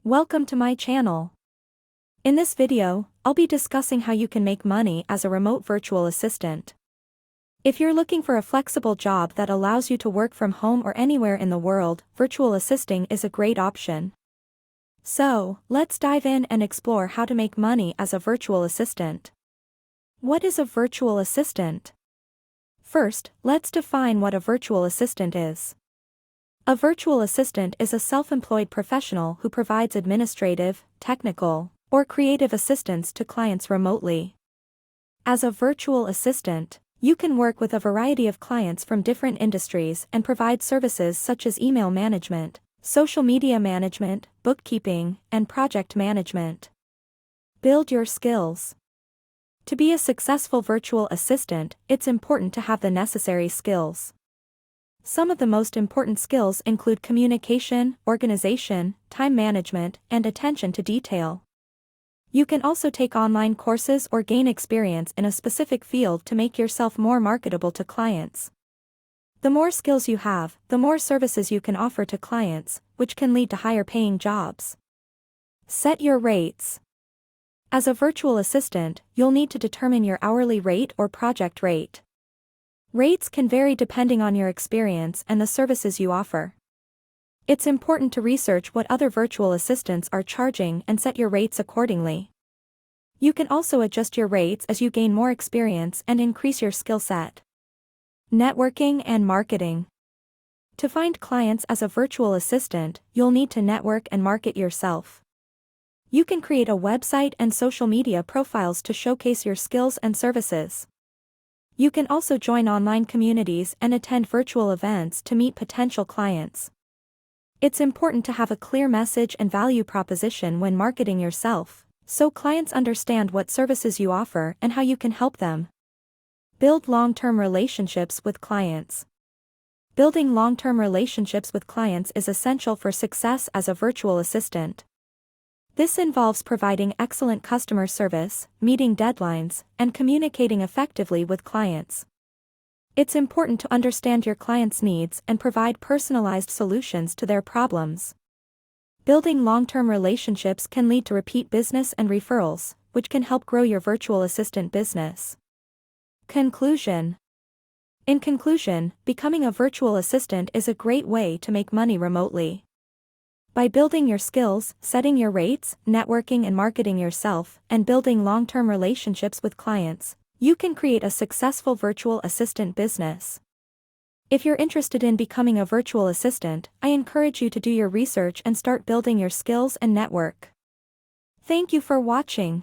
Welcome to my channel. In this video, I'll be discussing how you can make money as a remote virtual assistant. If you're looking for a flexible job that allows you to work from home or anywhere in the world, virtual assisting is a great option. So, let's dive in and explore how to make money as a virtual assistant. What is a virtual assistant? First, let's define what a virtual assistant is. A virtual assistant is a self-employed professional who provides administrative, technical, or creative assistance to clients remotely. As a virtual assistant, you can work with a variety of clients from different industries and provide services such as email management, social media management, bookkeeping, and project management. Build your skills. To be a successful virtual assistant, it's important to have the necessary skills. Some of the most important skills include communication, organization, time management, and attention to detail. You can also take online courses or gain experience in a specific field to make yourself more marketable to clients. The more skills you have, the more services you can offer to clients, which can lead to higher paying jobs. Set your rates. As a virtual assistant, you'll need to determine your hourly rate or project rate. Rates can vary depending on your experience and the services you offer. It's important to research what other virtual assistants are charging and set your rates accordingly. You can also adjust your rates as you gain more experience and increase your skill set. Networking and marketing. To find clients as a virtual assistant, you'll need to network and market yourself. You can create a website and social media profiles to showcase your skills and services. You can also join online communities and attend virtual events to meet potential clients. It's important to have a clear message and value proposition when marketing yourself, so clients understand what services you offer and how you can help them. Build long-term relationships with clients. Building long-term relationships with clients is essential for success as a virtual assistant. This involves providing excellent customer service, meeting deadlines, and communicating effectively with clients. It's important to understand your clients' needs and provide personalized solutions to their problems. Building long-term relationships can lead to repeat business and referrals, which can help grow your virtual assistant business. Conclusion. In conclusion, becoming a virtual assistant is a great way to make money remotely. By building your skills, setting your rates, networking and marketing yourself, and building long-term relationships with clients, you can create a successful virtual assistant business. If you're interested in becoming a virtual assistant, I encourage you to do your research and start building your skills and network. Thank you for watching.